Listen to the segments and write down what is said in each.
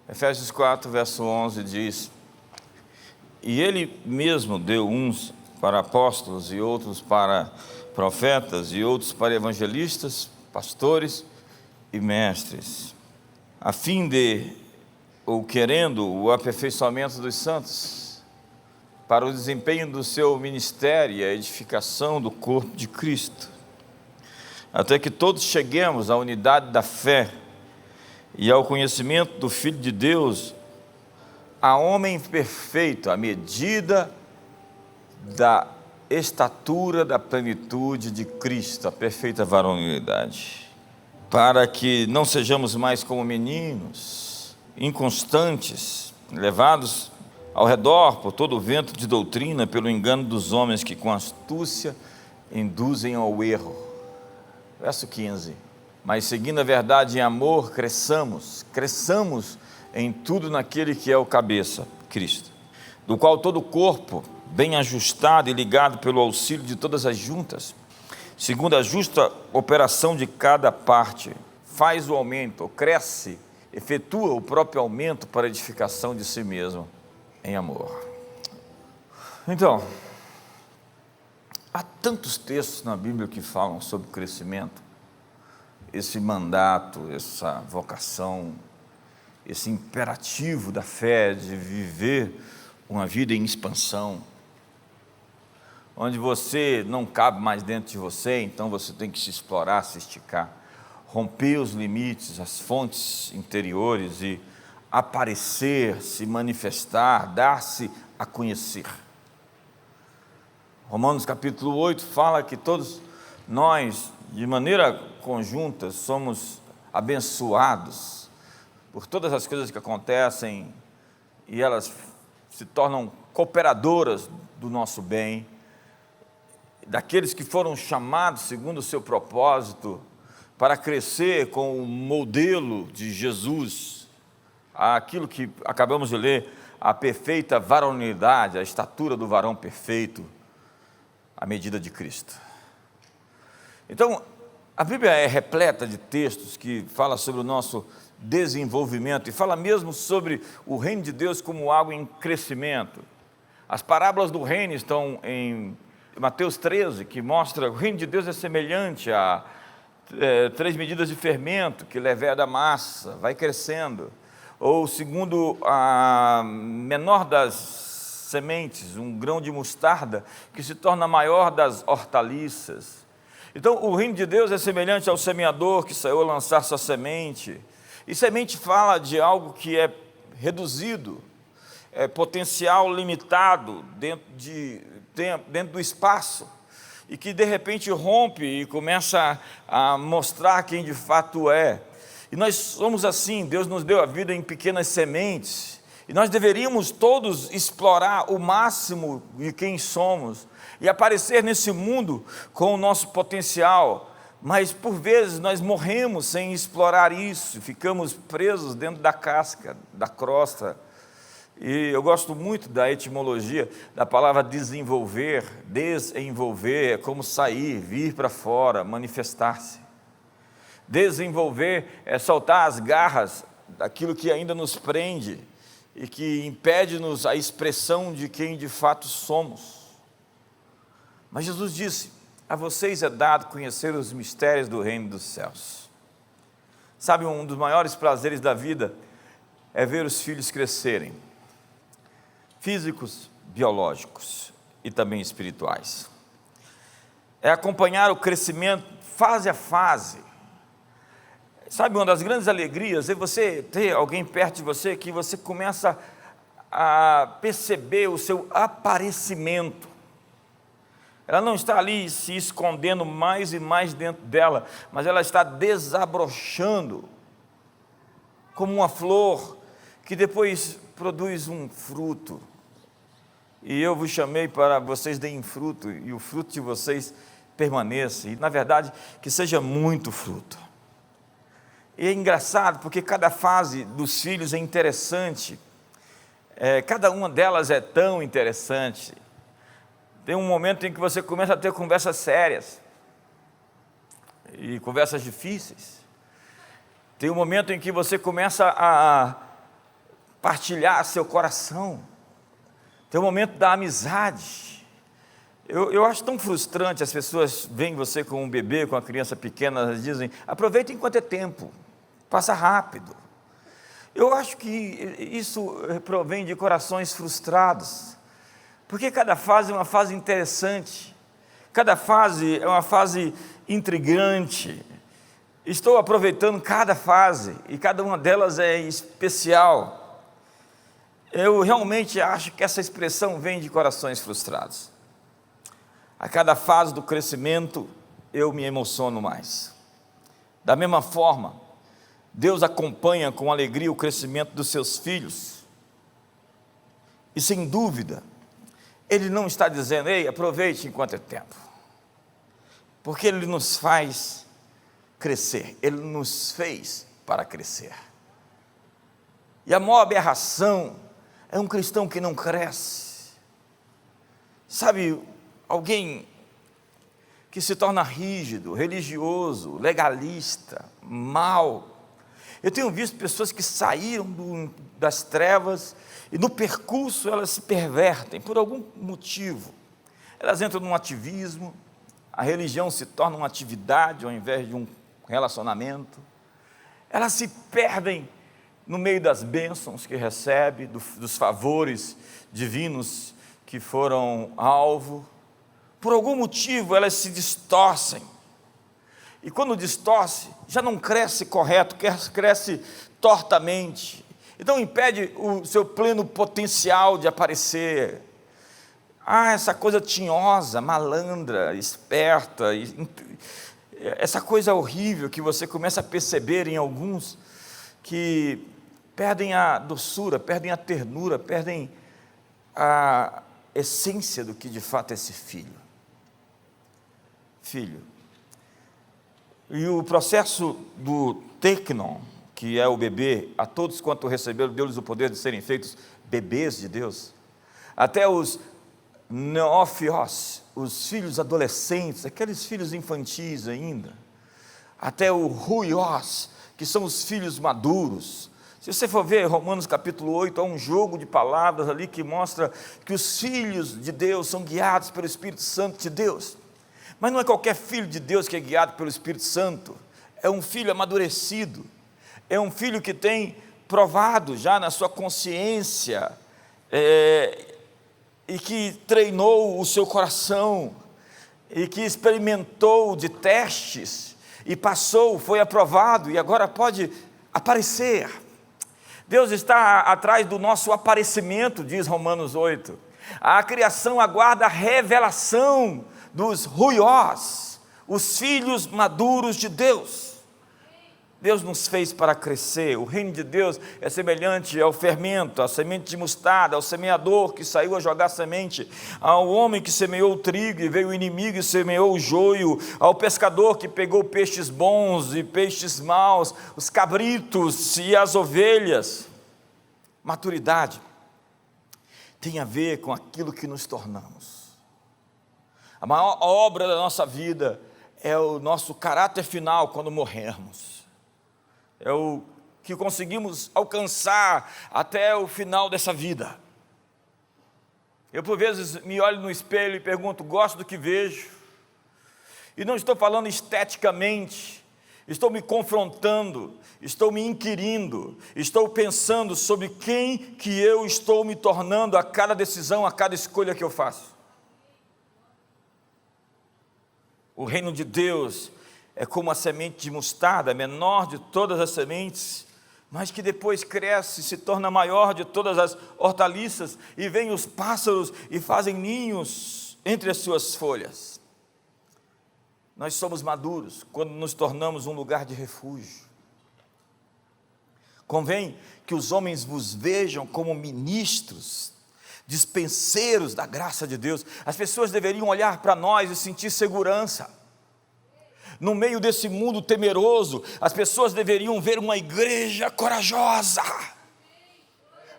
Efésios 4, verso 11 diz: E ele mesmo deu uns para apóstolos, e outros para profetas, e outros para evangelistas, pastores e mestres, a fim de, ou querendo, o aperfeiçoamento dos santos, para o desempenho do seu ministério e a edificação do corpo de Cristo, até que todos cheguemos à unidade da fé e ao conhecimento do Filho de Deus, a homem perfeito, à medida da estatura da plenitude de Cristo, a perfeita varonilidade, para que não sejamos mais como meninos, inconstantes, levados ao redor por todo o vento de doutrina, pelo engano dos homens que com astúcia induzem ao erro. Verso 15: Mas seguindo a verdade em amor, cresçamos em tudo naquele que é o cabeça, Cristo, do qual todo o corpo, bem ajustado e ligado pelo auxílio de todas as juntas, segundo a justa operação de cada parte, faz o aumento, cresce, efetua o próprio aumento para a edificação de si mesmo, em amor. Então, há tantos textos na Bíblia que falam sobre crescimento, esse mandato, essa vocação, esse imperativo da fé de viver uma vida em expansão, onde você não cabe mais dentro de você, então você tem que se explorar, se esticar, romper os limites, as fontes interiores e aparecer, se manifestar, dar-se a conhecer. Romanos capítulo 8 fala que todos nós, de maneira conjunta, somos abençoados por todas as coisas que acontecem e elas se tornam cooperadoras do nosso bem, daqueles que foram chamados segundo o seu propósito para crescer com o modelo de Jesus, aquilo que acabamos de ler, a perfeita varonilidade, a estatura do varão perfeito, à medida de Cristo. Então, a Bíblia é repleta de textos que fala sobre o nosso desenvolvimento e fala mesmo sobre o reino de Deus como algo em crescimento. As parábolas do reino estão em Mateus 13, que mostra que o reino de Deus é semelhante a 3 medidas de fermento que leveda a massa, vai crescendo. Ou segundo a menor das sementes, um grão de mostarda, que se torna a maior das hortaliças. Então, o reino de Deus é semelhante ao semeador que saiu a lançar sua semente. E semente fala de algo que é reduzido, é potencial limitado dentro do espaço, e que de repente rompe e começa a mostrar quem de fato é. E nós somos assim, Deus nos deu a vida em pequenas sementes, e nós deveríamos todos explorar o máximo de quem somos, e aparecer nesse mundo com o nosso potencial, mas por vezes nós morremos sem explorar isso, ficamos presos dentro da casca, da crosta. E eu gosto muito da etimologia da palavra desenvolver, desenvolver, é como sair, vir para fora, manifestar-se. Desenvolver é soltar as garras daquilo que ainda nos prende e que impede-nos a expressão de quem de fato somos. Mas Jesus disse: a vocês é dado conhecer os mistérios do reino dos céus. Sabe, um dos maiores prazeres da vida é ver os filhos crescerem, físicos, biológicos e também espirituais. É acompanhar o crescimento fase a fase. Sabe, uma das grandes alegrias é você ter alguém perto de você que você começa a perceber o seu aparecimento. Ela não está ali se escondendo mais e mais dentro dela, mas ela está desabrochando como uma flor que depois produz um fruto. E eu vos chamei para vocês deem fruto, e o fruto de vocês permaneça, e na verdade que seja muito fruto. E é engraçado porque cada fase dos filhos é interessante, cada uma delas é tão interessante. Tem um momento em que você começa a ter conversas sérias e conversas difíceis. Tem um momento em que você começa partilhar seu coração, tem o momento da amizade. Eu acho tão frustrante, as pessoas veem você com um bebê, com uma criança pequena, elas dizem, aproveita enquanto é tempo, passa rápido. Eu acho que isso provém de corações frustrados, porque cada fase é uma fase interessante, cada fase é uma fase intrigante. Estou aproveitando cada fase, e cada uma delas é especial. Eu realmente acho que essa expressão vem de corações frustrados. A cada fase do crescimento, eu me emociono mais. Da mesma forma, Deus acompanha com alegria o crescimento dos seus filhos. E sem dúvida, Ele não está dizendo, ei, aproveite enquanto é tempo. Porque Ele nos faz crescer, Ele nos fez para crescer. E a maior aberração é um cristão que não cresce. Sabe, alguém que se torna rígido, religioso, legalista, mau. Eu tenho visto pessoas que saíram das trevas e no percurso elas se pervertem por algum motivo. Elas entram num ativismo, a religião se torna uma atividade ao invés de um relacionamento. Elas se perdem no meio das bênçãos que recebe, dos favores divinos que foram alvo. Por algum motivo elas se distorcem, e quando distorce, já não cresce correto, cresce tortamente, então impede o seu pleno potencial de aparecer. Essa coisa tinhosa, malandra, esperta, essa coisa horrível que você começa a perceber em alguns, que perdem a doçura, perdem a ternura, perdem a essência do que de fato é esse filho. E o processo do teknon, que é o bebê, a todos quanto receberam, deu-lhes o poder de serem feitos bebês de Deus, até os neófios, os filhos adolescentes, aqueles filhos infantis ainda, até o ruios, que são os filhos maduros. Se você for ver Romanos capítulo 8, há um jogo de palavras ali que mostra que os filhos de Deus são guiados pelo Espírito Santo de Deus. Mas não é qualquer filho de Deus que é guiado pelo Espírito Santo, é um filho amadurecido, é um filho que tem provado já na sua consciência, e que treinou o seu coração, e que experimentou de testes, e passou, foi aprovado, e agora pode aparecer. Deus está atrás do nosso aparecimento, diz Romanos 8, a criação aguarda a revelação dos ruios, os filhos maduros de Deus. Deus nos fez para crescer. O reino de Deus é semelhante ao fermento, à semente de mostarda, ao semeador que saiu a jogar semente, ao homem que semeou o trigo e veio o inimigo e semeou o joio, ao pescador que pegou peixes bons e peixes maus, os cabritos e as ovelhas. Maturidade tem a ver com aquilo que nos tornamos. A maior obra da nossa vida é o nosso caráter final quando morrermos. É o que conseguimos alcançar até o final dessa vida. Eu por vezes me olho no espelho e pergunto, gosto do que vejo? E não estou falando esteticamente, estou me confrontando, estou me inquirindo, estou pensando sobre quem que eu estou me tornando a cada decisão, a cada escolha que eu faço. O reino de Deus é como a semente de mostarda, a menor de todas as sementes, mas que depois cresce, se torna maior de todas as hortaliças, e vêm os pássaros e fazem ninhos entre as suas folhas. Nós somos maduros quando nos tornamos um lugar de refúgio. Convém que os homens vos vejam como ministros, dispenseiros da graça de Deus. As pessoas deveriam olhar para nós e sentir segurança. No meio desse mundo temeroso, as pessoas deveriam ver uma igreja corajosa.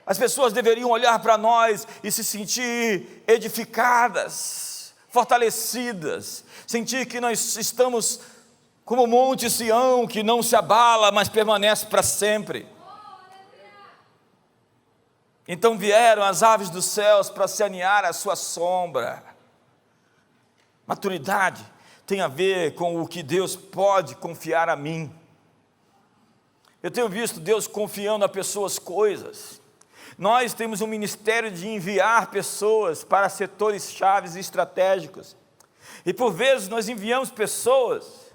As pessoas deveriam olhar para nós e se sentir edificadas, fortalecidas, sentir que nós estamos como o Monte Sião, que não se abala, mas permanece para sempre. Então vieram as aves dos céus para se aninhar à sua sombra. Maturidade tem a ver com o que Deus pode confiar a mim. Eu tenho visto Deus confiando a pessoas coisas. Nós temos um ministério de enviar pessoas para setores chaves e estratégicos. E por vezes nós enviamos pessoas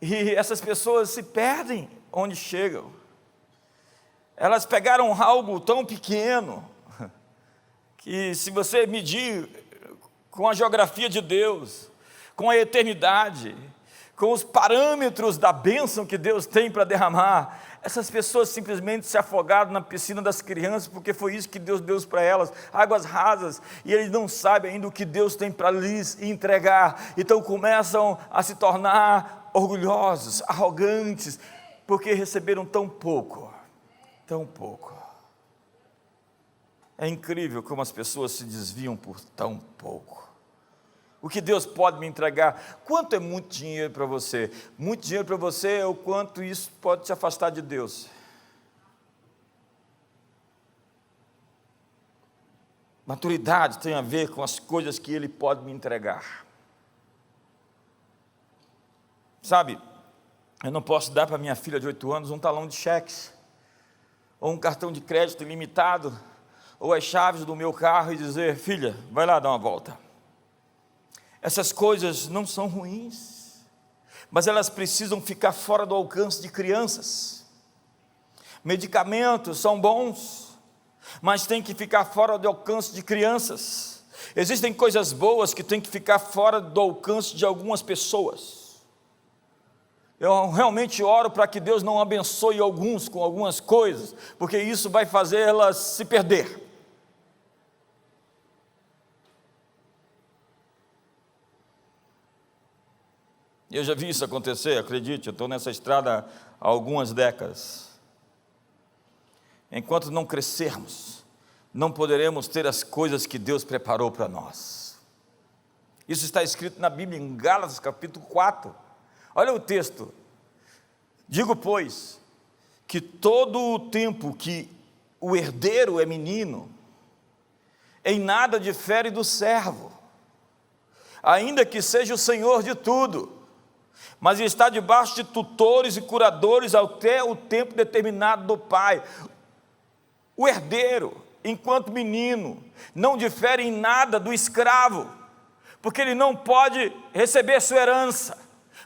e essas pessoas se perdem onde chegam. Elas pegaram algo tão pequeno que, se você medir com a geografia de Deus, com a eternidade, com os parâmetros da bênção que Deus tem para derramar, essas pessoas simplesmente se afogaram na piscina das crianças, porque foi isso que Deus deu para elas, águas rasas, e eles não sabem ainda o que Deus tem para lhes entregar, então começam a se tornar orgulhosos, arrogantes, porque receberam tão pouco, tão pouco. É incrível como as pessoas se desviam por tão pouco. O que Deus pode me entregar? Quanto é muito dinheiro para você? Muito dinheiro para você é o quanto isso pode te afastar de Deus. Maturidade tem a ver com as coisas que Ele pode me entregar. Sabe, eu não posso dar para minha filha de 8 anos um talão de cheques, ou um cartão de crédito ilimitado, ou as chaves do meu carro e dizer: filha, vai lá dar uma volta. Essas coisas não são ruins, mas elas precisam ficar fora do alcance de crianças. Medicamentos são bons, mas tem que ficar fora do alcance de crianças. Existem coisas boas que tem que ficar fora do alcance de algumas pessoas. Eu realmente oro para que Deus não abençoe alguns com algumas coisas, porque isso vai fazer elas se perder. Eu já vi isso acontecer, acredite, eu estou nessa estrada há algumas décadas. Enquanto não crescermos, não poderemos ter as coisas que Deus preparou para nós. Isso está escrito na Bíblia, em Gálatas capítulo 4. Olha o texto. Digo, pois, que todo o tempo que o herdeiro é menino, em nada difere do servo, ainda que seja o senhor de tudo, mas está debaixo de tutores e curadores até o tempo determinado do pai. O herdeiro, enquanto menino, não difere em nada do escravo, porque ele não pode receber sua herança,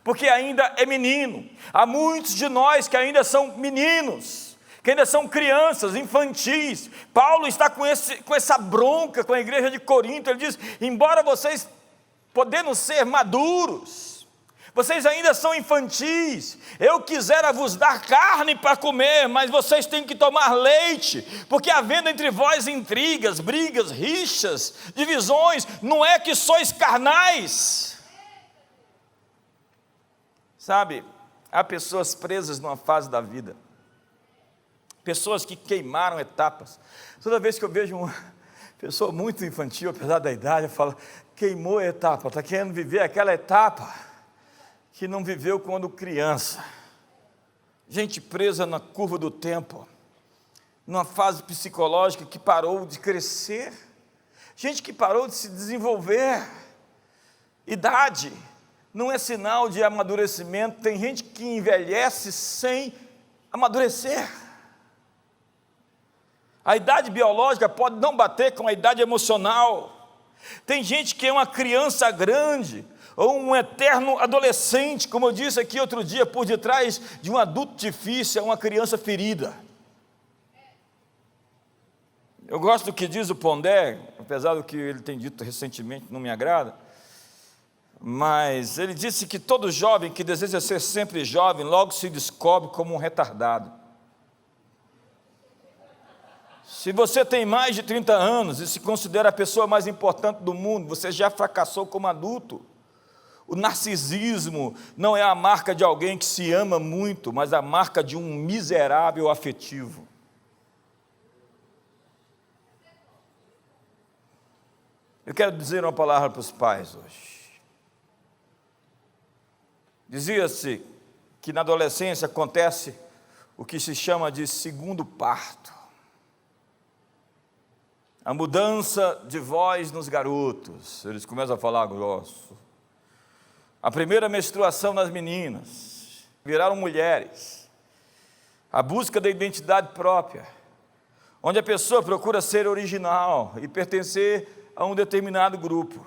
porque ainda é menino. Há muitos de nós que ainda são meninos, que ainda são crianças, infantis. Paulo está com essa bronca com a igreja de Corinto. Ele diz: embora vocês podendo ser maduros, vocês ainda são infantis. Eu quisera vos dar carne para comer, mas vocês têm que tomar leite, porque havendo entre vós intrigas, brigas, rixas, divisões, não é que sois carnais. Sabe, há pessoas presas numa fase da vida, pessoas que queimaram etapas. Toda vez que eu vejo uma pessoa muito infantil, apesar da idade, eu falo: queimou a etapa, está querendo viver aquela etapa que não viveu quando criança. Gente presa na curva do tempo, numa fase psicológica que parou de crescer, gente que parou de se desenvolver. Idade não é sinal de amadurecimento. Tem gente que envelhece sem amadurecer. A idade biológica pode não bater com a idade emocional. Tem gente que é uma criança grande, ou um eterno adolescente, como eu disse aqui outro dia, por detrás de um adulto difícil, é uma criança ferida. Eu gosto do que diz o Pondé, apesar do que ele tem dito recentemente, não me agrada, mas ele disse que todo jovem que deseja ser sempre jovem, logo se descobre como um retardado. Se você tem mais de 30 anos e se considera a pessoa mais importante do mundo, você já fracassou como adulto. O narcisismo não é a marca de alguém que se ama muito, mas a marca de um miserável afetivo. Eu quero dizer uma palavra para os pais hoje. Dizia-se que na adolescência acontece o que se chama de segundo parto. a mudança de voz nos garotos, eles começam a falar grosso. A primeira menstruação nas meninas, viraram mulheres. A busca da identidade própria, onde a pessoa procura ser original e pertencer a um determinado grupo.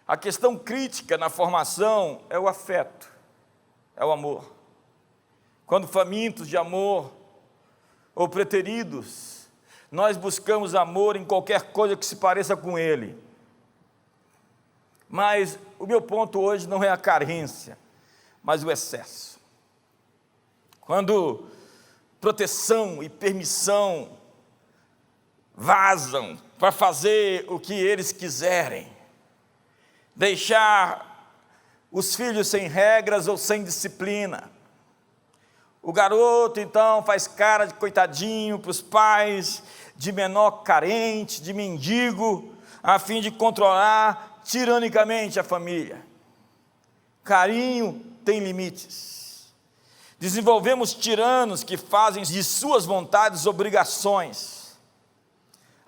A questão crítica na formação é o afeto, é o amor. Quando famintos de amor ou preteridos, nós buscamos amor em qualquer coisa que se pareça com ele. Mas o meu ponto hoje não é a carência, mas o excesso. Quando proteção e permissão vazam para fazer o que eles quiserem, deixar os filhos sem regras ou sem disciplina. O garoto, então, faz cara de coitadinho para os pais, de menor carente, de mendigo, a fim de controlar tiranicamente a família. Carinho tem limites. Desenvolvemos tiranos que fazem de suas vontades obrigações.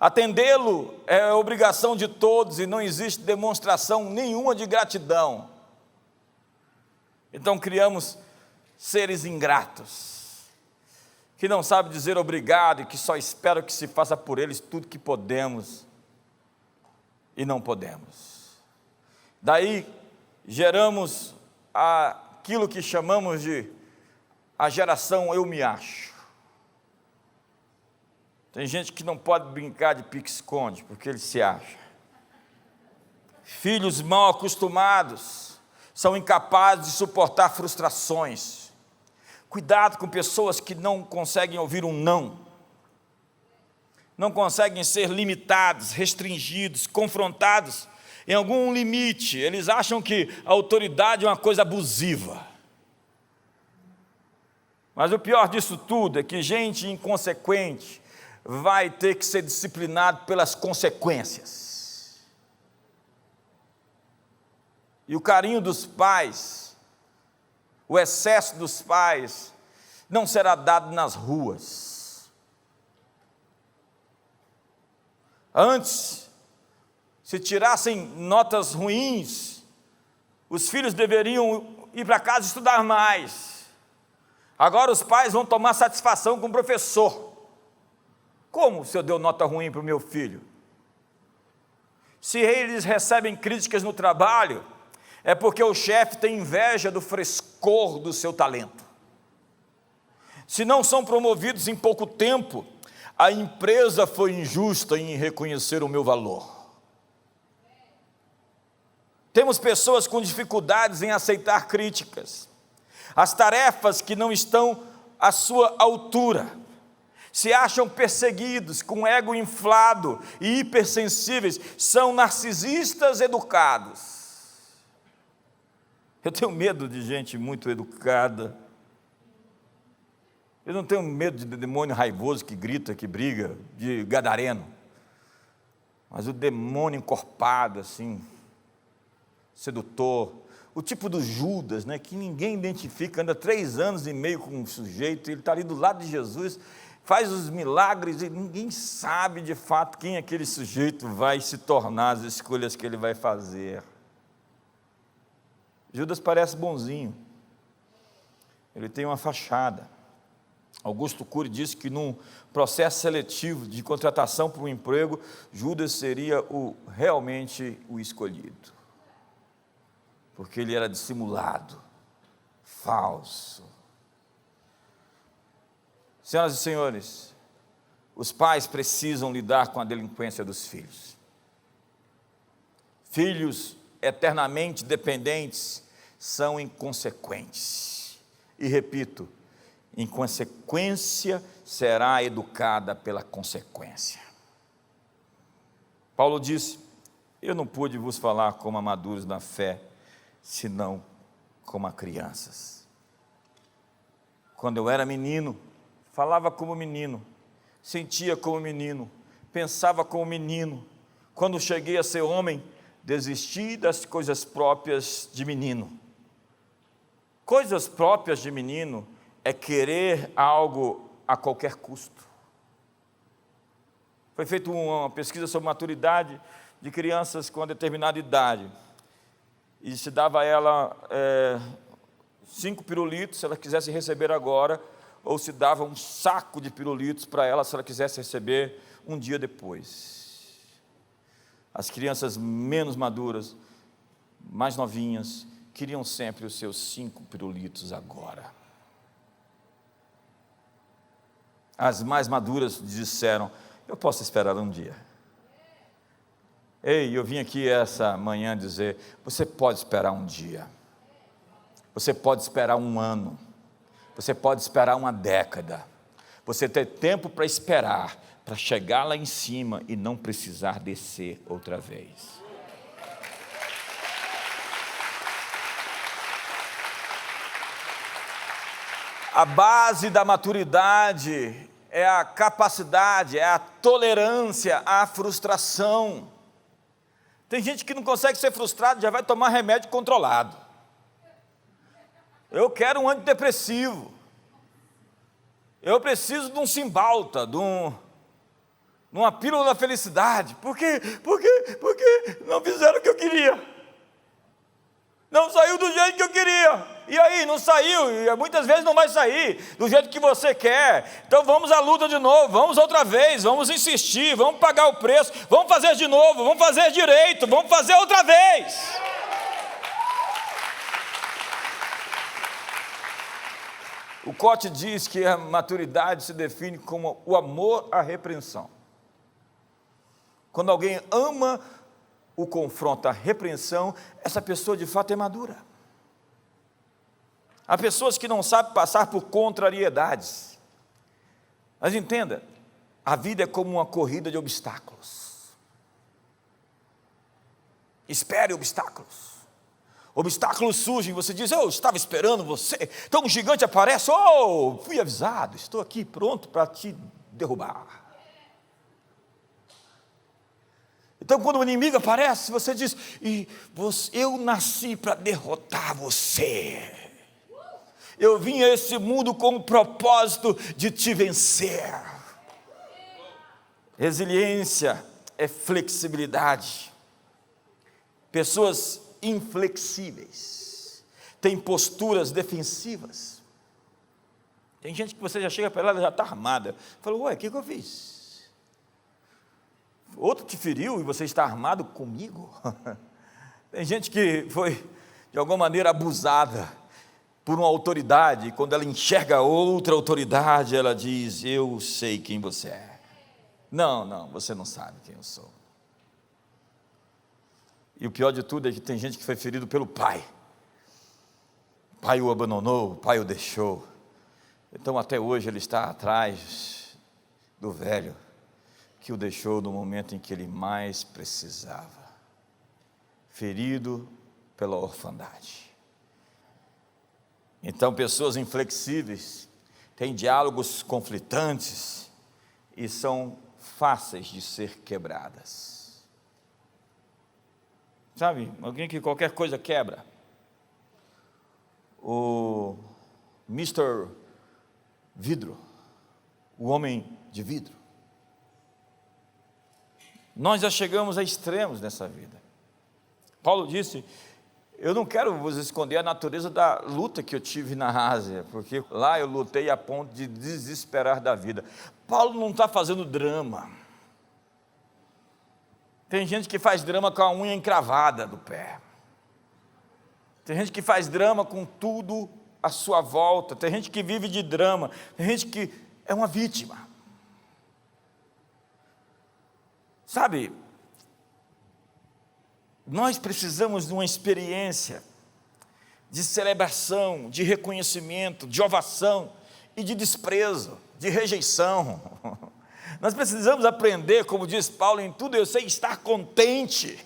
Atendê-lo é obrigação de todos e não existe demonstração nenhuma de gratidão. Então criamos seres ingratos, que não sabem dizer obrigado e que só esperam que se faça por eles tudo que podemos e não podemos. Daí geramos aquilo que chamamos de a geração eu me acho. Tem gente que não pode brincar de pique-esconde, porque ele se acha. Filhos mal acostumados são incapazes de suportar frustrações. Cuidado com pessoas que não conseguem ouvir um não. Não conseguem ser limitados, restringidos, confrontados em algum limite. Eles acham que a autoridade é uma coisa abusiva. Mas o pior disso tudo é que gente inconsequente vai ter que ser disciplinado pelas consequências. E o carinho dos pais, o excesso dos pais, não será dado nas ruas. Antes, se tirassem notas ruins, os filhos deveriam ir para casa estudar mais. Agora os pais vão tomar satisfação com o professor. Como se eu deu nota ruim para o meu filho? Se eles recebem críticas no trabalho, é porque o chefe tem inveja do frescor do seu talento. Se não são promovidos em pouco tempo, a empresa foi injusta em reconhecer o meu valor. Temos pessoas com dificuldades em aceitar críticas. As tarefas que não estão à sua altura. Se acham perseguidos, com ego inflado e hipersensíveis, são narcisistas educados. Eu tenho medo de gente muito educada. Eu não tenho medo de demônio raivoso que grita, que briga, de gadareno. Mas o demônio encorpado, assim, sedutor, o tipo do Judas, né, que ninguém identifica, anda 3 anos e meio com um sujeito, ele está ali do lado de Jesus, faz os milagres e ninguém sabe de fato quem aquele sujeito vai se tornar, as escolhas que ele vai fazer. Judas parece bonzinho, ele tem uma fachada. Augusto Cury disse que num processo seletivo de contratação para um emprego, Judas seria realmente o escolhido, porque ele era dissimulado, falso. Senhoras e senhores, os pais precisam lidar com a delinquência dos filhos. Filhos eternamente dependentes são inconsequentes. E repito, inconsequência será educada pela consequência. Paulo disse: eu não pude vos falar como a maduros na fé, senão como a crianças. Quando eu era menino, falava como menino, sentia como menino, pensava como menino. Quando cheguei a ser homem, desisti das coisas próprias de menino. Coisas próprias de menino é querer algo a qualquer custo. Foi feita uma pesquisa sobre maturidade de crianças com determinada idade. E se dava a ela 5 pirulitos, se ela quisesse receber agora, ou se dava um saco de pirulitos para ela, se ela quisesse receber um dia depois. As crianças menos maduras, mais novinhas, queriam sempre os seus 5 pirulitos agora. As mais maduras disseram: eu posso esperar um dia. Ei, eu vim aqui essa manhã dizer: você pode esperar um dia, você pode esperar um ano, você pode esperar uma década, você tem tempo para esperar, para chegar lá em cima e não precisar descer outra vez. A base da maturidade é a capacidade, é a tolerância à frustração. Tem gente que não consegue ser frustrado, já vai tomar remédio controlado. Eu quero um antidepressivo. Eu preciso de um Cymbalta, de uma pílula da felicidade. Por quê? Porque não fizeram o que eu queria. Não saiu do jeito que eu queria. E aí, não saiu, e muitas vezes não vai sair do jeito que você quer. Então vamos à luta de novo, vamos outra vez, vamos insistir, vamos pagar o preço, vamos fazer de novo, vamos fazer direito, vamos fazer outra vez. O Cote diz que a maturidade se define como o amor à repreensão. Quando alguém ama o confronto, a repreensão, essa pessoa de fato é madura. Há pessoas que não sabem passar por contrariedades. Mas entenda, a vida é como uma corrida de obstáculos. Espere obstáculos. Obstáculos surgem, você diz: eu estava esperando você. Então um gigante aparece: fui avisado, estou aqui pronto para te derrubar. Então quando o inimigo aparece, você diz: eu nasci para derrotar você. Eu vim a esse mundo com o propósito de te vencer. Resiliência é flexibilidade. Pessoas inflexíveis têm posturas defensivas. Tem gente que você já chega para ela, ela já está armada. Falou: ué, o que eu fiz? Outro te feriu e você está armado comigo? Tem gente que foi de alguma maneira abusada por uma autoridade, e quando ela enxerga outra autoridade, ela diz: eu sei quem você é. Não, você não sabe quem eu sou. E o pior de tudo é que tem gente que foi ferido pelo pai. O pai o abandonou, o pai o deixou. Então até hoje ele está atrás do velho que o deixou no momento em que ele mais precisava. Ferido pela orfandade. Então, pessoas inflexíveis têm diálogos conflitantes e são fáceis de ser quebradas. Sabe, alguém que qualquer coisa quebra. O Mr. Vidro, o homem de vidro. Nós já chegamos a extremos nessa vida. Paulo disse: eu não quero vos esconder a natureza da luta que eu tive na Ásia, porque lá eu lutei a ponto de desesperar da vida. Paulo não está fazendo drama. Tem gente que faz drama com a unha encravada do pé. Tem gente que faz drama com tudo à sua volta. Tem gente que vive de drama. Tem gente que é uma vítima. Sabe, nós precisamos de uma experiência de celebração, de reconhecimento, de ovação e de desprezo, de rejeição. Nós precisamos aprender, como diz Paulo, em tudo eu sei estar contente.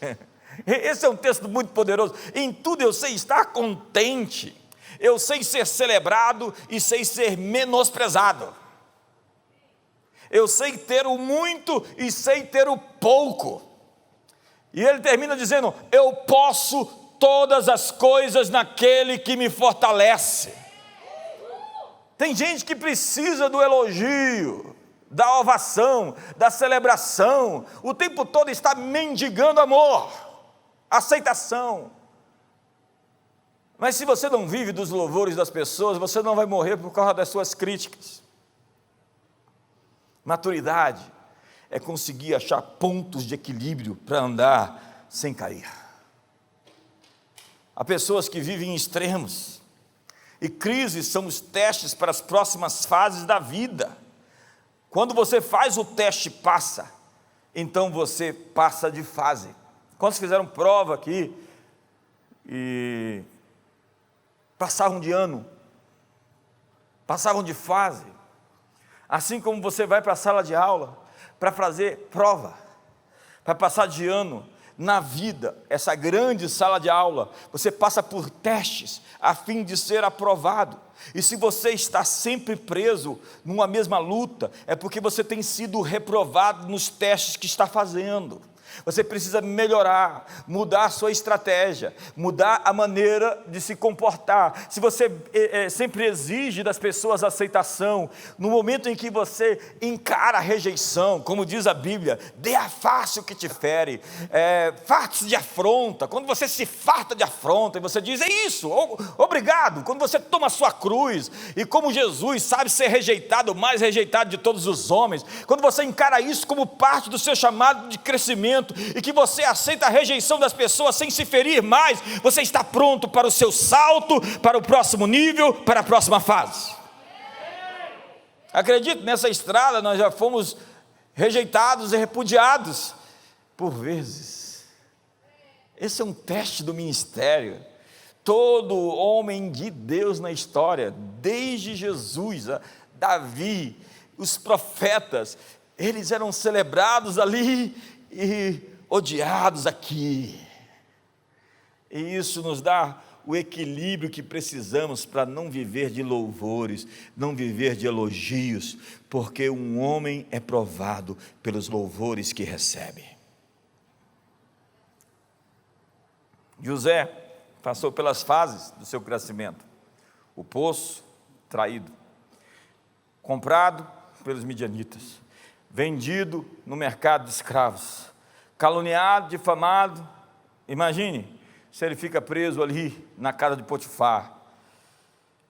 Esse é um texto muito poderoso. Em tudo eu sei estar contente. Eu sei ser celebrado e sei ser menosprezado. Eu sei ter o muito e sei ter o pouco. E ele termina dizendo: eu posso todas as coisas naquele que me fortalece. Tem gente que precisa do elogio. da ovação, da celebração, o tempo todo está mendigando amor, aceitação. Mas se você não vive dos louvores das pessoas, você não vai morrer por causa das suas críticas. Maturidade é conseguir achar pontos de equilíbrio para andar sem cair. Há pessoas que vivem em extremos, e crises são os testes para as próximas fases da vida. Quando você faz o teste e passa, então você passa de fase. Quantos fizeram prova aqui e passavam de ano, passavam de fase? Assim como você vai para a sala de aula para fazer prova, para passar de ano, na vida, essa grande sala de aula, você passa por testes a fim de ser aprovado. E se você está sempre preso numa mesma luta, é porque você tem sido reprovado nos testes que está fazendo. Você precisa melhorar, mudar a sua estratégia, mudar a maneira de se comportar. Se você sempre exige das pessoas aceitação, no momento em que você encara a rejeição, como diz a Bíblia, dê a face o que te fere, fartos de afronta. Quando você se farta de afronta e você diz, é isso, obrigado. Quando você toma a sua cruz e como Jesus sabe ser rejeitado, o mais rejeitado de todos os homens, quando você encara isso como parte do seu chamado de crescimento, e que você aceita a rejeição das pessoas sem se ferir mais, você está pronto para o seu salto, para o próximo nível, para a próxima fase. Acredito, nessa estrada nós já fomos rejeitados e repudiados por vezes. Esse é um teste do ministério. Todo homem de Deus na história, desde Jesus, Davi, os profetas, eles eram celebrados ali e odiados aqui. E isso nos dá o equilíbrio que precisamos para não viver de louvores, não viver de elogios, porque um homem é provado pelos louvores que recebe. José passou pelas fases do seu crescimento: o poço, traído, comprado pelos midianitas, vendido no mercado de escravos, caluniado, difamado. Imagine se ele fica preso ali na casa de Potifar.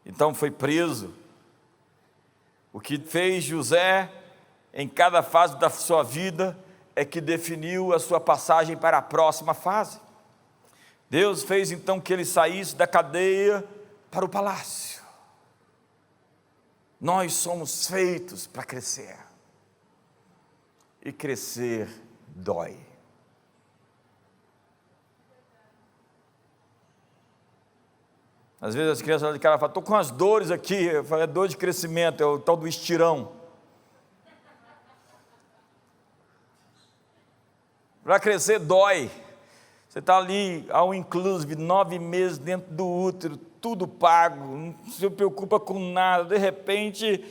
Então foi preso. O que fez José em cada fase da sua vida é que definiu a sua passagem para a próxima fase. Deus fez então que ele saísse da cadeia para o palácio. Nós somos feitos para crescer. E crescer dói. Às vezes as crianças de cara falam, estou com as dores aqui. Eu falo, é dor de crescimento, é o tal do estirão. Para crescer dói. Você está ali, ao inclusive, 9 meses dentro do útero, tudo pago, não se preocupa com nada. De repente,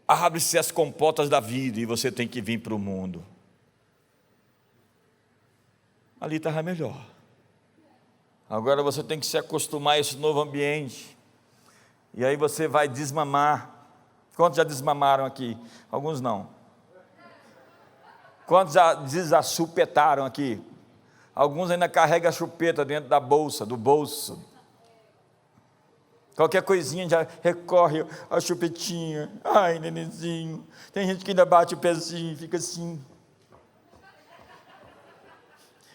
abre-se as comportas da vida e você tem que vir para o mundo. Ali estava melhor. Agora você tem que se acostumar a esse novo ambiente. E aí você vai desmamar. Quantos já desmamaram aqui? Alguns não. Quantos já desachupetaram aqui? Alguns ainda carregam a chupeta dentro da bolsa, do bolso. Qualquer coisinha já recorre à chupetinha. Ai, nenenzinho. Tem gente que ainda bate o pezinho e fica assim.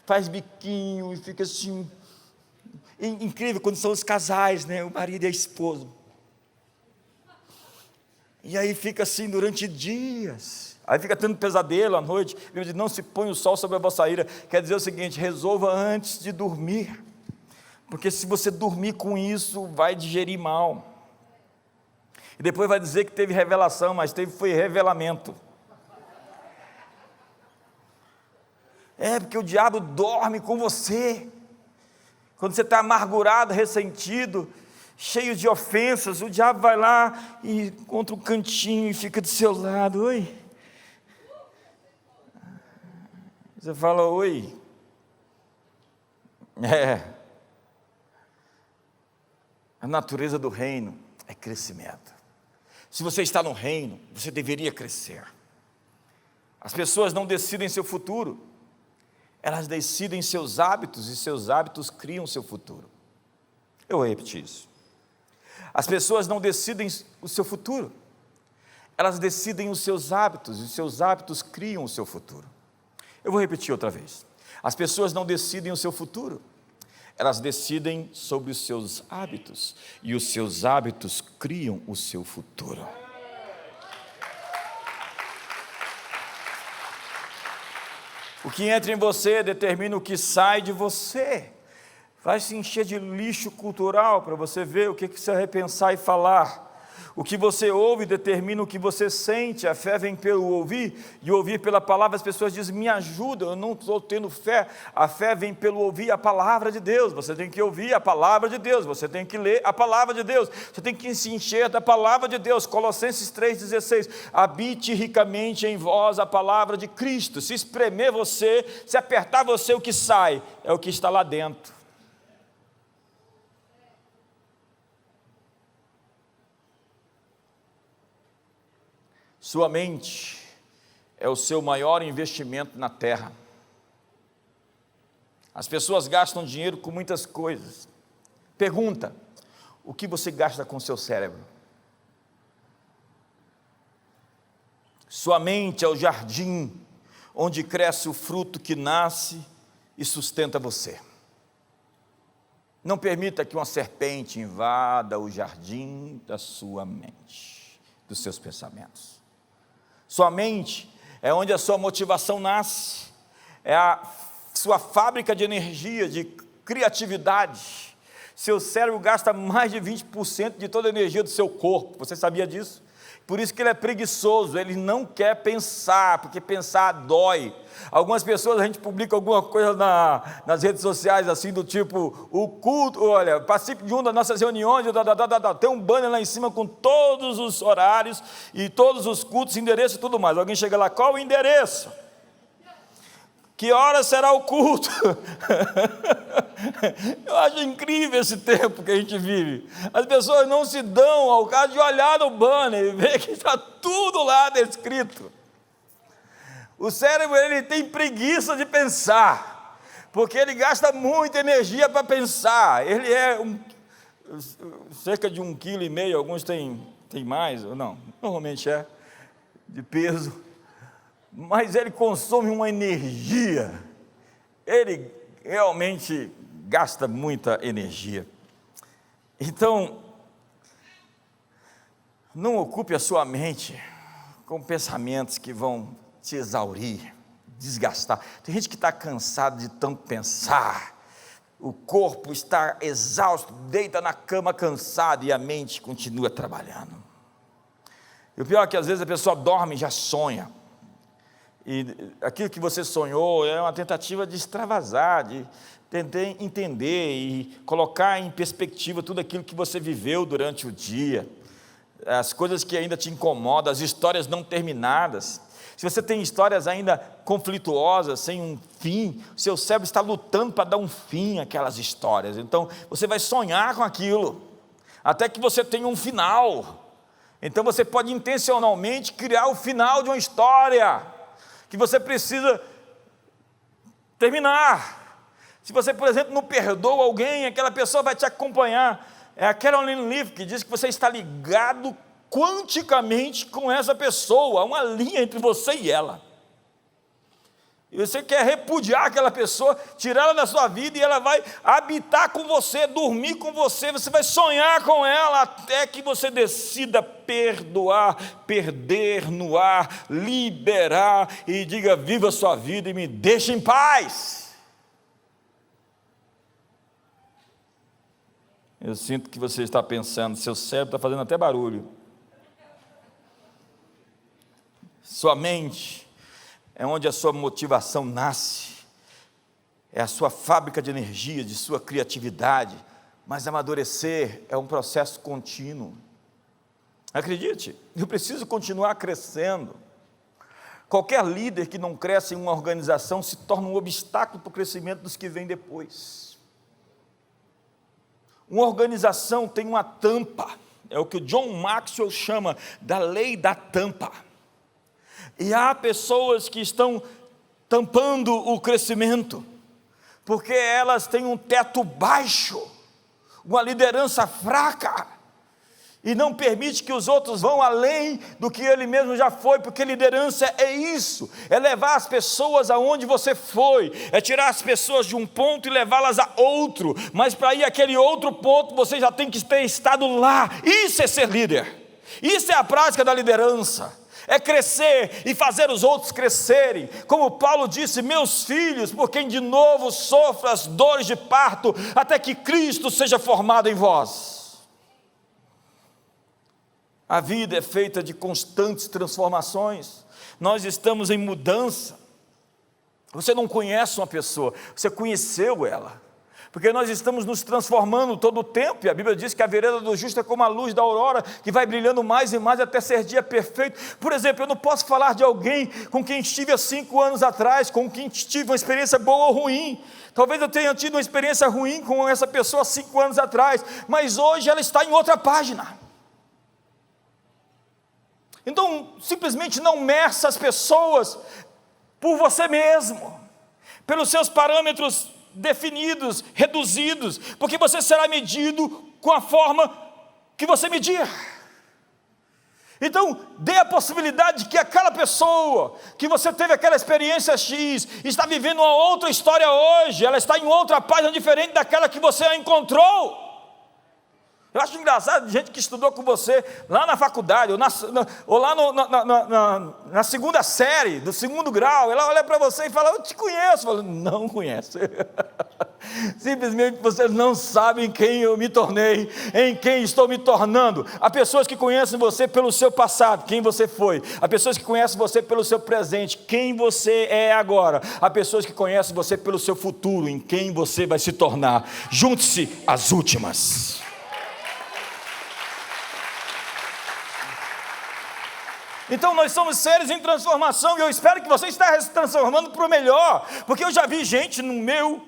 Faz biquinho e fica assim. Incrível quando são os casais, né? O marido e a esposa. E aí fica assim durante dias. Aí fica tendo pesadelo à noite. Ele diz, não se põe o sol sobre a vossa ira. Quer dizer o seguinte, resolva antes de dormir. Porque se você dormir com isso, vai digerir mal. E depois vai dizer que teve revelação, mas foi revelamento. Porque o diabo dorme com você. Quando você está amargurado, ressentido, cheio de ofensas, o diabo vai lá e encontra um cantinho e fica do seu lado. Oi. Você fala, oi. A natureza do reino é crescimento. Se você está no reino, você deveria crescer. As pessoas não decidem seu futuro, elas decidem seus hábitos, e seus hábitos criam seu futuro. Eu vou repetir isso. As pessoas não decidem o seu futuro, elas decidem os seus hábitos, e os seus hábitos criam o seu futuro. Eu vou repetir outra vez. As pessoas não decidem o seu futuro, elas decidem sobre os seus hábitos, e os seus hábitos criam o seu futuro. O que entra em você determina o que sai de você. Vai se encher de lixo cultural para você ver o que você vai pensar e falar. O que você ouve determina o que você sente. A fé vem pelo ouvir, e ouvir pela palavra. As pessoas dizem, me ajuda, eu não estou tendo fé. A fé vem pelo ouvir a palavra de Deus. Você tem que ouvir a palavra de Deus, você tem que ler a palavra de Deus, você tem que se encher da palavra de Deus. Colossenses 3,16, habite ricamente em vós a palavra de Cristo. Se espremer você, se apertar você, o que sai é o que está lá dentro. Sua mente é o seu maior investimento na terra. As pessoas gastam dinheiro com muitas coisas. Pergunta, o que você gasta com seu cérebro? Sua mente é o jardim onde cresce o fruto que nasce e sustenta você. Não permita que uma serpente invada o jardim da sua mente, dos seus pensamentos. Sua mente é onde a sua motivação nasce, é a sua fábrica de energia, de criatividade. Seu cérebro gasta mais de 20% de toda a energia do seu corpo, você sabia disso? Por isso que ele é preguiçoso, ele não quer pensar, porque pensar dói. Algumas pessoas, a gente publica alguma coisa nas redes sociais, assim, do tipo, o culto, olha, participe de uma das nossas reuniões, tem um banner lá em cima com todos os horários, e todos os cultos, endereço e tudo mais. Alguém chega lá, qual o endereço? Que hora será o culto? Eu acho incrível esse tempo que a gente vive. As pessoas não se dão ao caso de olhar no banner e ver que está tudo lá descrito. O cérebro, ele tem preguiça de pensar, porque ele gasta muita energia para pensar. Ele é cerca de 1,5 kg, alguns têm mais, ou não, normalmente é, de peso. Mas ele consome uma energia, ele realmente gasta muita energia. Então, não ocupe a sua mente com pensamentos que vão te exaurir, desgastar. Tem gente que está cansado de tanto pensar, o corpo está exausto, deita na cama cansado e a mente continua trabalhando. E o pior é que às vezes a pessoa dorme e já sonha. E aquilo que você sonhou é uma tentativa de extravasar, de tentar entender e colocar em perspectiva tudo aquilo que você viveu durante o dia, as coisas que ainda te incomodam, as histórias não terminadas. Se você tem histórias ainda conflituosas, sem um fim, seu cérebro está lutando para dar um fim àquelas histórias. Então, você vai sonhar com aquilo, até que você tenha um final. Então, você pode intencionalmente criar o final de uma história que você precisa terminar. Se você, por exemplo, não perdoa alguém, aquela pessoa vai te acompanhar. É a Caroline Leaf que diz que você está ligado quanticamente com essa pessoa, há uma linha entre você e ela. E você quer repudiar aquela pessoa, tirá-la da sua vida, e ela vai habitar com você, dormir com você, você vai sonhar com ela, até que você decida perdoar, perder no ar, liberar, e diga, viva a sua vida e me deixe em paz. Eu sinto que você está pensando, seu cérebro está fazendo até barulho. Sua mente é onde a sua motivação nasce, é a sua fábrica de energia, de sua criatividade, mas amadurecer é um processo contínuo. Acredite, eu preciso continuar crescendo. Qualquer líder que não cresce em uma organização se torna um obstáculo para o crescimento dos que vêm depois. Uma organização tem uma tampa, É o que o John Maxwell chama da lei da tampa. E há pessoas que estão tampando o crescimento, porque elas têm um teto baixo, uma liderança fraca, e não permite que os outros vão além do que ele mesmo já foi, porque liderança é isso, é levar as pessoas aonde você foi, é tirar as pessoas de um ponto e levá-las a outro, mas para ir àquele outro ponto, você já tem que ter estado lá. Isso é ser líder, isso é a prática da liderança, é crescer e fazer os outros crescerem, como Paulo disse: meus filhos, por quem de novo sofra as dores de parto, até que Cristo seja formado em vós. A vida é feita de constantes transformações, nós estamos em mudança. Você não conhece uma pessoa, você conheceu ela, porque nós estamos nos transformando todo o tempo, e a Bíblia diz que a vereda do justo é como a luz da aurora, que vai brilhando mais e mais até ser dia perfeito. Por exemplo, eu não posso falar de alguém com quem estive há 5 anos atrás, com quem tive uma experiência boa ou ruim. Talvez eu tenha tido uma experiência ruim com essa pessoa há 5 anos atrás, mas hoje ela está em outra página. Então, simplesmente não meça as pessoas por você mesmo, pelos seus parâmetros definidos, reduzidos, porque você será medido com a forma que você medir. Então, dê a possibilidade de que aquela pessoa, que você teve aquela experiência X, está vivendo uma outra história hoje, ela está em outra página diferente daquela que você a encontrou. Eu acho engraçado gente que estudou com você lá na faculdade, ou lá na segunda série, do 2º grau, ela olha para você e fala: eu te conheço. Eu falo: não conheço. Simplesmente vocês não sabem quem eu me tornei, em quem estou me tornando. Há pessoas que conhecem você pelo seu passado, quem você foi. Há pessoas que conhecem você pelo seu presente, quem você é agora. Há pessoas que conhecem você pelo seu futuro, em quem você vai se tornar. Junte-se às últimas. Então nós somos seres em transformação, e eu espero que você esteja se transformando para o melhor, porque eu já vi gente no meu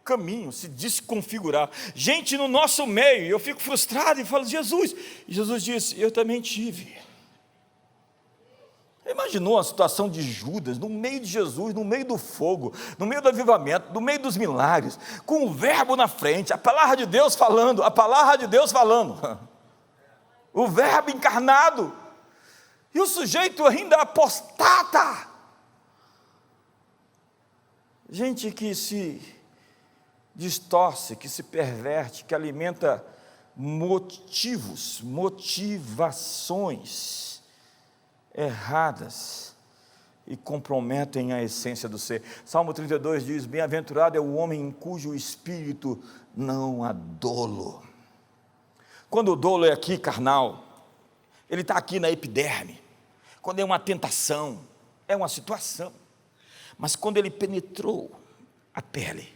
caminho se desconfigurar, gente no nosso meio, e eu fico frustrado e falo: Jesus, e Jesus disse: eu também tive. Imaginou a situação de Judas, no meio de Jesus, no meio do fogo, no meio do avivamento, no meio dos milagres, com o verbo na frente, a palavra de Deus falando, o verbo encarnado, e o sujeito ainda apostata. Gente que se distorce, que se perverte, que alimenta motivações erradas e comprometem a essência do ser. Salmo 32 diz: bem-aventurado é o homem em cujo espírito não há dolo. Quando o dolo é aqui carnal, ele está aqui na epiderme. Quando é uma tentação, é uma situação. Mas quando ele penetrou a pele,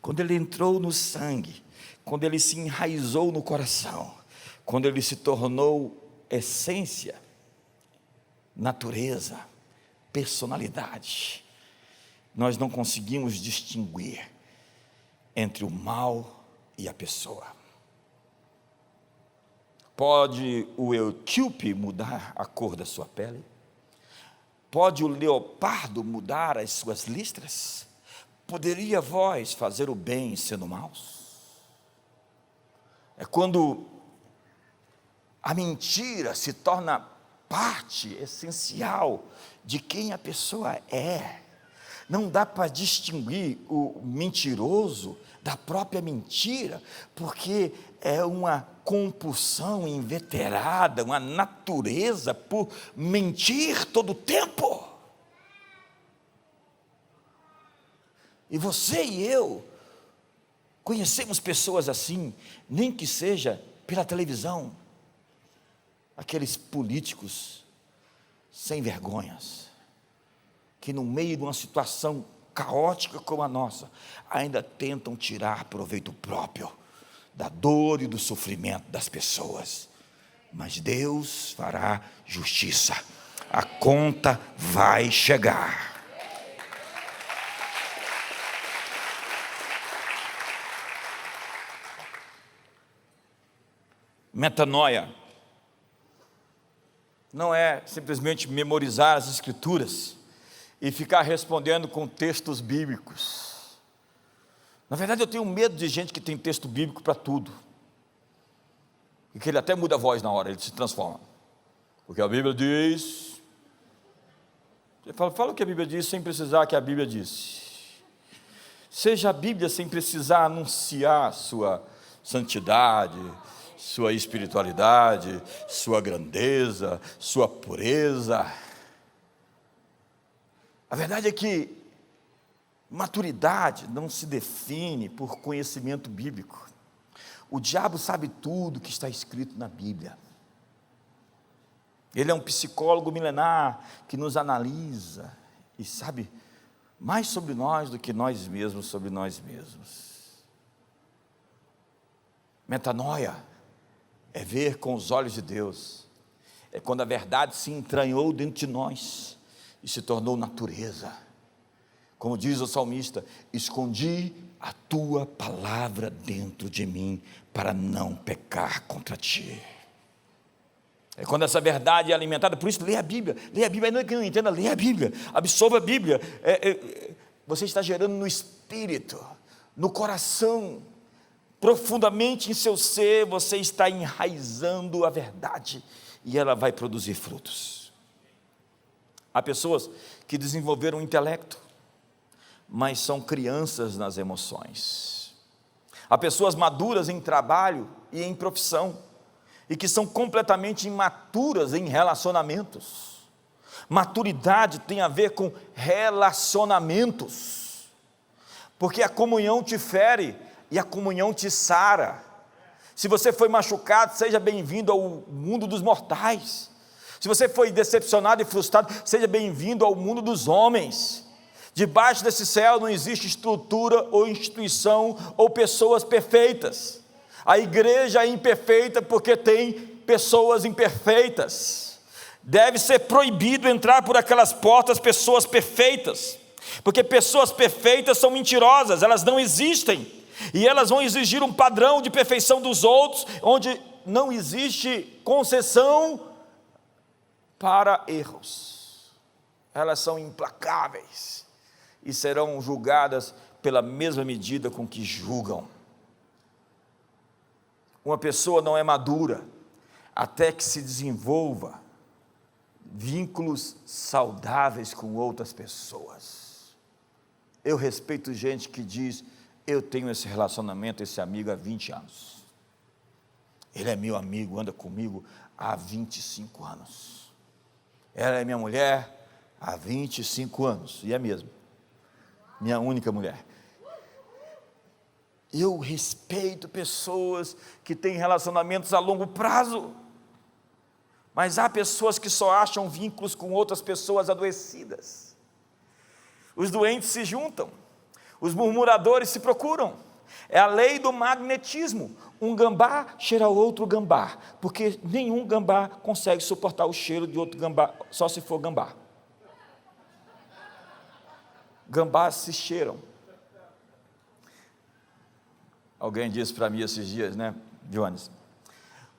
quando ele entrou no sangue, quando ele se enraizou no coração, quando ele se tornou essência, natureza, personalidade, nós não conseguimos distinguir entre o mal e a pessoa. Pode o etíope mudar a cor da sua pele? Pode o leopardo mudar as suas listras? Poderia vós fazer o bem sendo maus? É quando a mentira se torna parte essencial de quem a pessoa é. Não dá para distinguir o mentiroso da própria mentira, porque é uma compulsão inveterada, uma natureza por mentir todo o tempo. E você e eu conhecemos pessoas assim, nem que seja pela televisão, aqueles políticos sem vergonhas, que no meio de uma situação caótica como a nossa, ainda tentam tirar proveito próprio da dor e do sofrimento das pessoas. Mas Deus fará justiça, a conta vai chegar. Metanoia não é simplesmente memorizar as Escrituras e ficar respondendo com textos bíblicos. Na verdade, eu tenho medo de gente que tem texto bíblico para tudo, e que ele até muda a voz na hora, ele se transforma, porque a Bíblia diz. Você fala o que a Bíblia diz sem precisar que a Bíblia disse. Seja a Bíblia sem precisar anunciar sua santidade, sua espiritualidade, sua grandeza, sua pureza. A verdade é que maturidade não se define por conhecimento bíblico. O diabo sabe tudo que está escrito na Bíblia. Ele é um psicólogo milenar que nos analisa e sabe mais sobre nós do que nós mesmos sobre nós mesmos. Metanoia é ver com os olhos de Deus, é quando a verdade se entranhou dentro de nós e se tornou natureza. Como diz o salmista: escondi a tua palavra dentro de mim para não pecar contra ti. É quando essa verdade é alimentada. Por isso, leia a Bíblia, ainda que não entenda, leia a Bíblia, absorva a Bíblia. Você está gerando no espírito, no coração, profundamente em seu ser, você está enraizando a verdade, e ela vai produzir frutos. Há pessoas que desenvolveram o intelecto, mas são crianças nas emoções. Há pessoas maduras em trabalho e em profissão, e que são completamente imaturas em relacionamentos. Maturidade tem a ver com relacionamentos, porque a comunhão te fere e a comunhão te sara. Se você foi machucado, seja bem-vindo ao mundo dos mortais. Se você foi decepcionado e frustrado, seja bem-vindo ao mundo dos homens. Debaixo desse céu não existe estrutura ou instituição ou pessoas perfeitas. A igreja é imperfeita porque tem pessoas imperfeitas. Deve ser proibido entrar por aquelas portas pessoas perfeitas, porque pessoas perfeitas são mentirosas, elas não existem, e elas vão exigir um padrão de perfeição dos outros, onde não existe concessão para erros. Elas são implacáveis e serão julgadas pela mesma medida com que julgam. Uma pessoa não é madura até que se desenvolva vínculos saudáveis com outras pessoas. Eu respeito gente que diz: eu tenho esse relacionamento, esse amigo há 20 anos. Ele é meu amigo, anda comigo há 25 anos. Ela é minha mulher há 25 anos, e é mesmo, minha única mulher. Eu respeito pessoas que têm relacionamentos a longo prazo, mas há pessoas que só acham vínculos com outras pessoas adoecidas. Os doentes se juntam, os murmuradores se procuram. É a lei do magnetismo. Um gambá cheira outro gambá, porque nenhum gambá consegue suportar o cheiro de outro gambá, só se for gambá. Gambás se cheiram. Alguém disse para mim esses dias, né, Jones?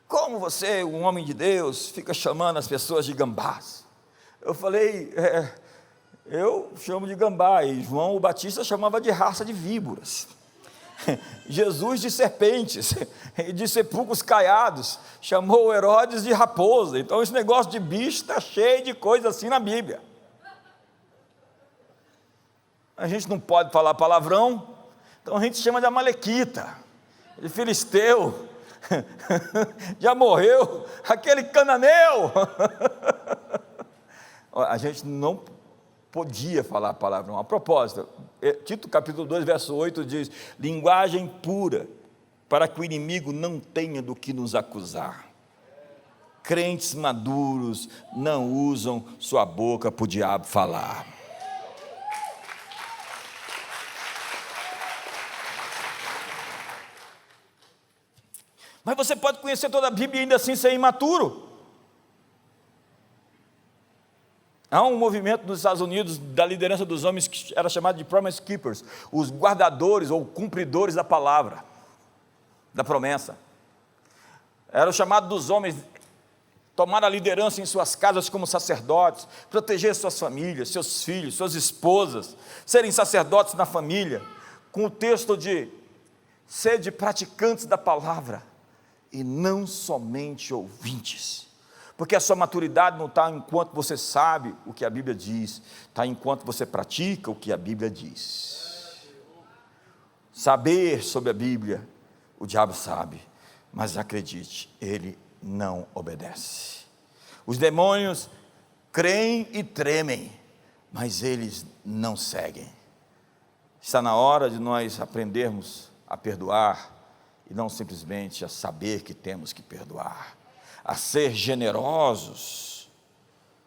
Como você, um homem de Deus, fica chamando as pessoas de gambás? Eu falei, eu chamo de gambá, e João o Batista chamava de raça de víboras. Jesus de serpentes, de sepulcros caiados, chamou Herodes de raposa. Então esse negócio de bicho está cheio de coisa assim na Bíblia. A gente não pode falar palavrão, então a gente chama de amalequita, de filisteu, já morreu, aquele cananeu. A gente não podia falar palavrão. A propósito, Tito capítulo 2, verso 8 diz: linguagem pura, para que o inimigo não tenha do que nos acusar. Crentes maduros não usam sua boca para o diabo falar. Mas você pode conhecer toda a Bíblia e ainda assim ser imaturo. Há um movimento nos Estados Unidos da liderança dos homens que era chamado de Promise Keepers, os guardadores ou cumpridores da palavra, da promessa. Era o chamado dos homens tomar a liderança em suas casas como sacerdotes, proteger suas famílias, seus filhos, suas esposas, serem sacerdotes na família, com o texto de sede praticantes da palavra e não somente ouvintes, porque a sua maturidade não está enquanto você sabe o que a Bíblia diz, está enquanto você pratica o que a Bíblia diz. Saber sobre a Bíblia, o diabo sabe, mas acredite, ele não obedece. Os demônios creem e tremem, mas eles não seguem. Está na hora de nós aprendermos a perdoar, e não simplesmente a saber que temos que perdoar, a ser generosos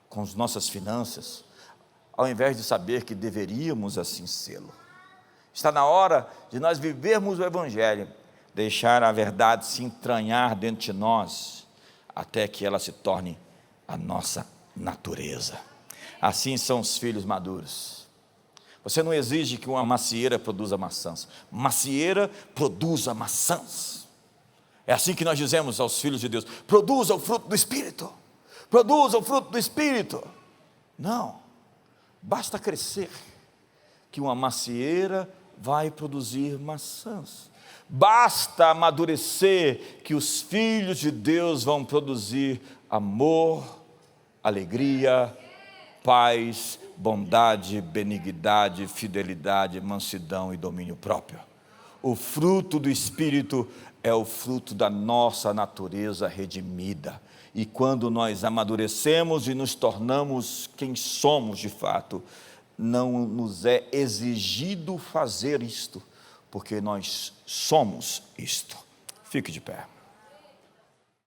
com as nossas finanças, ao invés de saber que deveríamos assim sê-lo. Está na hora de nós vivermos o Evangelho, deixar a verdade se entranhar dentro de nós, até que ela se torne a nossa natureza. Assim são os filhos maduros. Você não exige que uma macieira produza maçãs. Macieira produza maçãs. É assim que nós dizemos aos filhos de Deus: produza o fruto do Espírito. Produza o fruto do Espírito. Não, basta crescer, que uma macieira vai produzir maçãs. Basta amadurecer, que os filhos de Deus vão produzir amor, alegria, paz, bondade, benignidade, fidelidade, mansidão e domínio próprio. O fruto do Espírito é o fruto da nossa natureza redimida. E quando nós amadurecemos e nos tornamos quem somos de fato, não nos é exigido fazer isto, porque nós somos isto. Fique de pé.